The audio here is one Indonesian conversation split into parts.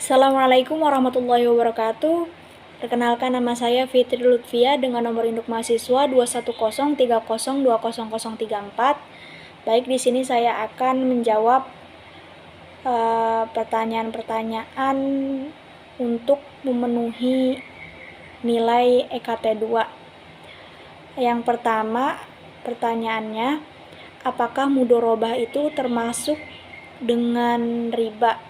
Assalamualaikum warahmatullahi wabarakatuh. Perkenalkan, nama saya Fitri Lutfia dengan nomor induk mahasiswa 21030200034. Baik, di sini saya akan menjawab pertanyaan-pertanyaan untuk memenuhi nilai EKT 2. Yang pertama, pertanyaannya, apakah mudorobah itu termasuk dengan riba?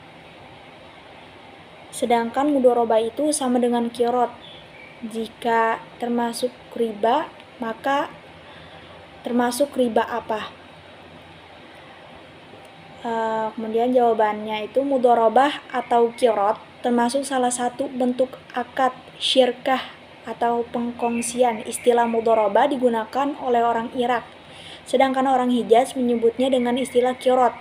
Sedangkan mudorobah itu sama dengan kirot. Jika termasuk riba, maka termasuk riba apa? Kemudian jawabannya itu mudorobah atau kirot termasuk salah satu bentuk akad syirkah atau pengkongsian. Istilah mudorobah digunakan oleh orang Irak, sedangkan orang Hijaz menyebutnya dengan istilah kirot.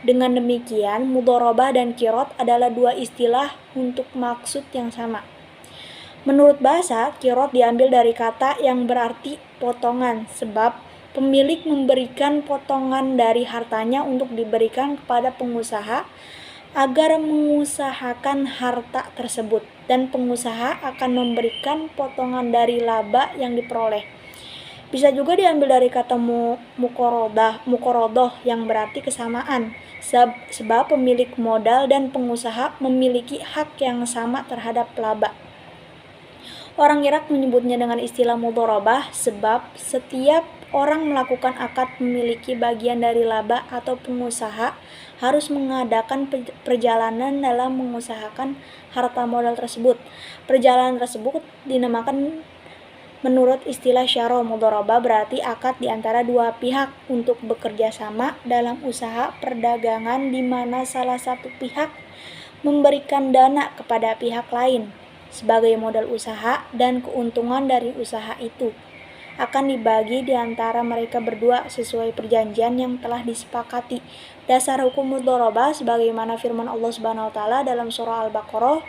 Dengan demikian, mudorobah dan kirot adalah dua istilah untuk maksud yang sama. Menurut bahasa, kirot diambil dari kata yang berarti potongan, sebab pemilik memberikan potongan dari hartanya untuk diberikan kepada pengusaha agar mengusahakan harta tersebut, dan pengusaha akan memberikan potongan dari laba yang diperoleh. Bisa juga diambil dari kata mukorodoh yang berarti kesamaan, sebab pemilik modal dan pengusaha memiliki hak yang sama terhadap laba. Orang Irak menyebutnya dengan istilah mudorobah sebab setiap orang melakukan akad memiliki bagian dari laba atau pengusaha harus mengadakan perjalanan dalam mengusahakan harta modal tersebut. Perjalanan tersebut dinamakan menurut istilah syaro. Mudorobah berarti akad di antara dua pihak untuk bekerja sama dalam usaha perdagangan di mana salah satu pihak memberikan dana kepada pihak lain sebagai modal usaha, dan keuntungan dari usaha itu akan dibagi di antara mereka berdua sesuai perjanjian yang telah disepakati. Dasar hukum mudorobah sebagaimana firman Allah Subhanahu wa taala dalam surah Al-Baqarah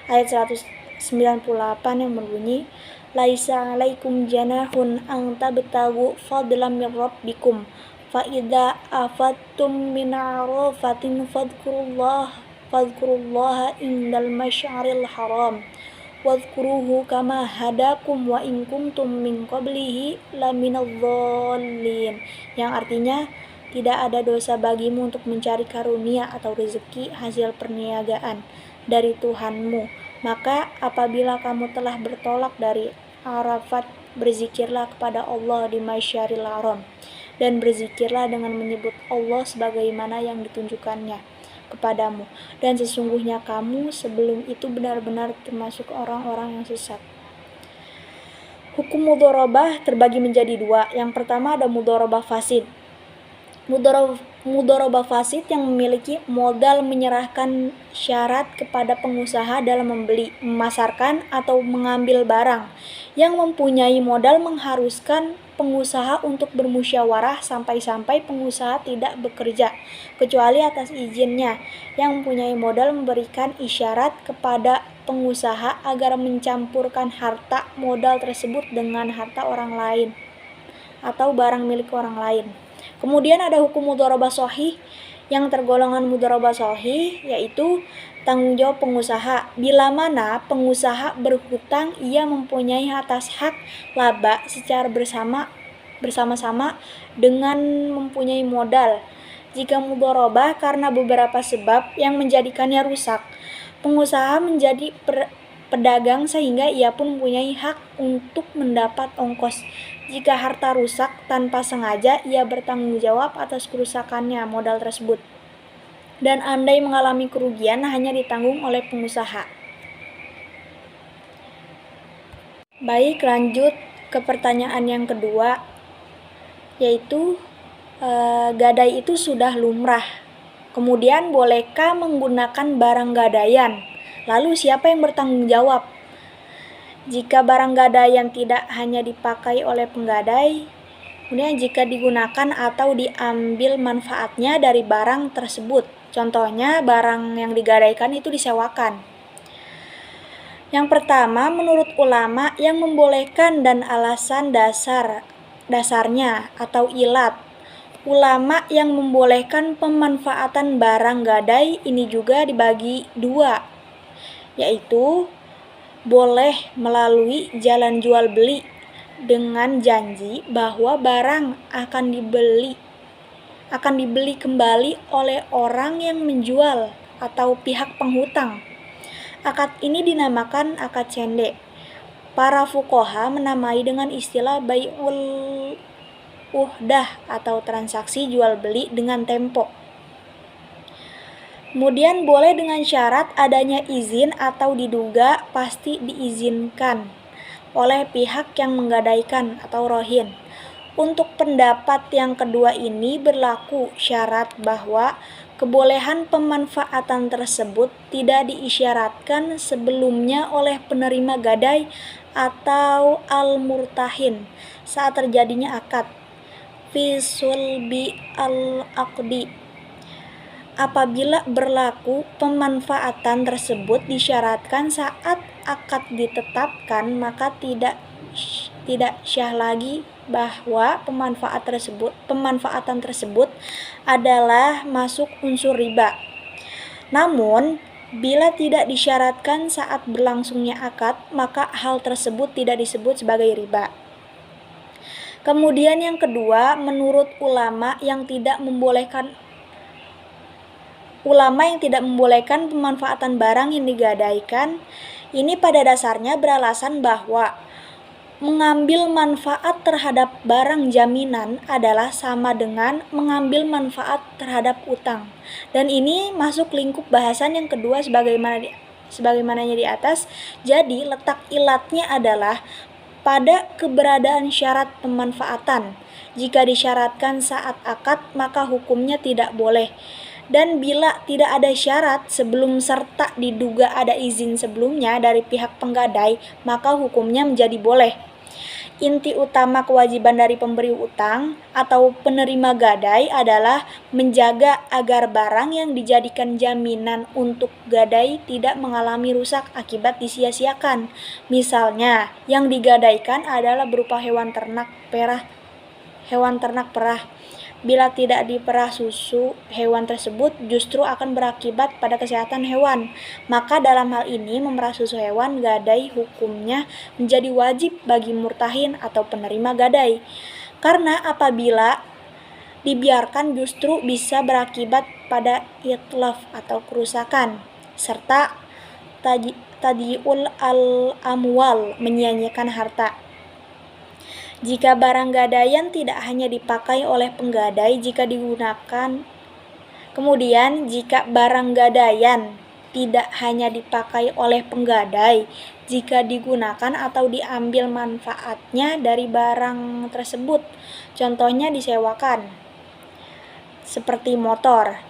ayat 198 yang berbunyi, laisa alaikum janahun ang tabtagu fadlam min rabbikum fa idza afattum min arafatin fadhkurullaha indal masy'aril haram wadhkuruhu kama hadakum wa in kuntum min qablihi laminadh-dhallin, yang artinya tidak ada dosa bagimu untuk mencari karunia atau rezeki hasil perniagaan dari Tuhanmu. Maka apabila kamu telah bertolak dari Arafat, berzikirlah kepada Allah di Masyaril Haram, dan berzikirlah dengan menyebut Allah sebagaimana yang ditunjukkannya kepadamu, dan sesungguhnya kamu sebelum itu benar-benar termasuk orang-orang yang sesat. Hukum mudorobah terbagi menjadi dua. Yang pertama ada mudorobah fasid. Mudorobah fasid yang memiliki modal menyerahkan syarat kepada pengusaha dalam membeli, memasarkan, atau mengambil barang, yang mempunyai modal mengharuskan pengusaha untuk bermusyawarah sampai-sampai pengusaha tidak bekerja kecuali atas izinnya, yang mempunyai modal memberikan isyarat kepada pengusaha agar mencampurkan harta modal tersebut dengan harta orang lain atau barang milik orang lain. Kemudian ada hukum mudorobah shahih. Yang tergolongan mudorobah shahih yaitu tanggung jawab pengusaha. Bila mana pengusaha berhutang, ia mempunyai atas hak laba secara bersama-sama dengan mempunyai modal. Jika mudorobah karena beberapa sebab yang menjadikannya rusak, pengusaha menjadi pedagang sehingga ia pun mempunyai hak untuk mendapat ongkos. Jika harta rusak tanpa sengaja, ia bertanggung jawab atas kerusakannya modal tersebut, dan andai mengalami kerugian hanya ditanggung oleh pengusaha. Baik, lanjut ke pertanyaan yang kedua, yaitu gadai itu sudah lumrah. Kemudian bolehkah menggunakan barang gadaian? Lalu siapa yang bertanggung jawab? Jika barang gadaian tidak hanya dipakai oleh penggadai, kemudian jika digunakan atau diambil manfaatnya dari barang tersebut, contohnya barang yang digadaikan itu disewakan. Yang pertama, menurut ulama yang membolehkan dan alasan dasarnya atau ilat. Ulama yang membolehkan pemanfaatan barang gadai ini juga dibagi dua. yaitu boleh melalui jalan jual beli dengan janji bahwa barang akan dibeli kembali oleh orang yang menjual atau pihak penghutang. Akad ini dinamakan akad cende. Para fuqaha menamai dengan istilah bai'ul uhdah atau transaksi jual beli dengan tempo. Kemudian boleh dengan syarat adanya izin atau diduga pasti diizinkan oleh pihak yang menggadaikan atau rohin. Untuk pendapat yang kedua ini berlaku syarat bahwa kebolehan pemanfaatan tersebut tidak diisyaratkan sebelumnya oleh penerima gadai atau al-murtahin saat terjadinya akad fi sulbi al-aqdi. Apabila berlaku pemanfaatan tersebut disyaratkan saat akad ditetapkan, maka tidak syah lagi bahwa pemanfaatan tersebut adalah masuk unsur riba. Namun, bila tidak disyaratkan saat berlangsungnya akad, maka hal tersebut tidak disebut sebagai riba. Kemudian yang kedua, menurut ulama yang tidak membolehkan pemanfaatan barang yang digadaikan, ini pada dasarnya beralasan bahwa mengambil manfaat terhadap barang jaminan adalah sama dengan mengambil manfaat terhadap utang. Dan ini masuk lingkup bahasan yang kedua sebagaimananya di atas. Jadi letak ilatnya adalah pada keberadaan syarat pemanfaatan. Jika disyaratkan saat akad, maka hukumnya tidak boleh. Dan bila tidak ada syarat sebelum serta diduga ada izin sebelumnya dari pihak penggadai, maka hukumnya menjadi boleh. Inti utama kewajiban dari pemberi utang atau penerima gadai adalah menjaga agar barang yang dijadikan jaminan untuk gadai tidak mengalami rusak akibat disia-siakan. Misalnya, yang digadaikan adalah berupa hewan ternak perah. Bila tidak diperah susu hewan tersebut justru akan berakibat pada kesehatan hewan. Maka dalam hal ini memerah susu hewan gadai hukumnya menjadi wajib bagi murtahin atau penerima gadai. Karena apabila dibiarkan justru bisa berakibat pada itlaf atau kerusakan serta tadyi'ul al-amwal, menyia-nyiakan harta. Jika barang gadaian tidak hanya dipakai oleh penggadai jika digunakan, kemudian jika barang gadaian tidak hanya dipakai oleh penggadai jika digunakan atau diambil manfaatnya dari barang tersebut, contohnya disewakan, seperti motor.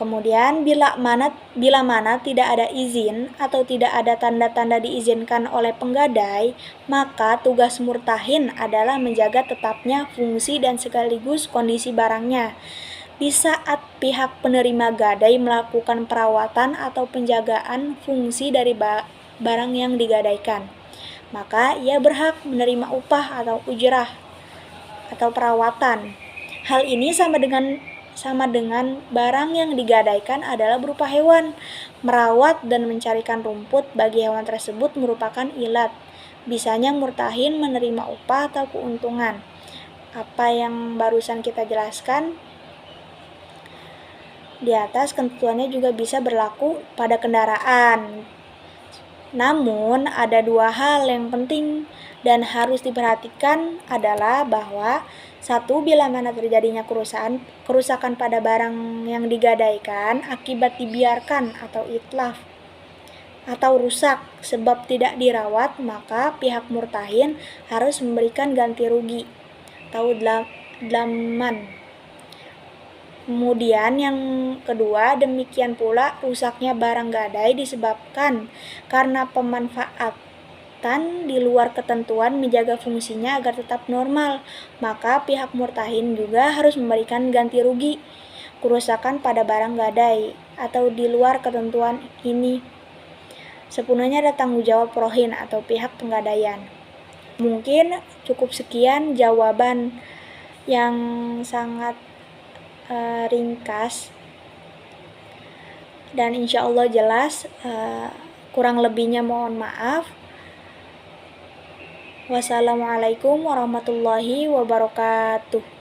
Kemudian bila mana tidak ada izin atau tidak ada tanda-tanda diizinkan oleh penggadai, maka tugas murtahin adalah menjaga tetapnya fungsi dan sekaligus kondisi barangnya. Di saat pihak penerima gadai melakukan perawatan atau penjagaan fungsi dari barang yang digadaikan, maka ia berhak menerima upah atau ujrah atau perawatan. Hal ini sama dengan barang yang digadaikan adalah berupa hewan. Merawat dan mencarikan rumput bagi hewan tersebut merupakan ilat bisanya murtahin menerima upah atau keuntungan. Apa yang barusan kita jelaskan di atas ketentuannya juga bisa berlaku pada kendaraan. Namun ada dua hal yang penting dan harus diperhatikan adalah bahwa satu, bila mana terjadinya kerusakan pada barang yang digadaikan akibat dibiarkan atau itlaf atau rusak sebab tidak dirawat, maka pihak murtahin harus memberikan ganti rugi atau dlaman. Kemudian yang kedua, demikian pula rusaknya barang gadai disebabkan karena pemanfaatan di luar ketentuan menjaga fungsinya agar tetap normal, maka pihak murtahin juga harus memberikan ganti rugi kerusakan pada barang gadai atau di luar ketentuan ini. Sepenuhnya ada tanggung jawab rohin atau pihak penggadaian. Mungkin cukup sekian jawaban yang sangat ringkas dan insya Allah jelas. Kurang lebihnya mohon maaf. Wassalamualaikum warahmatullahi wabarakatuh.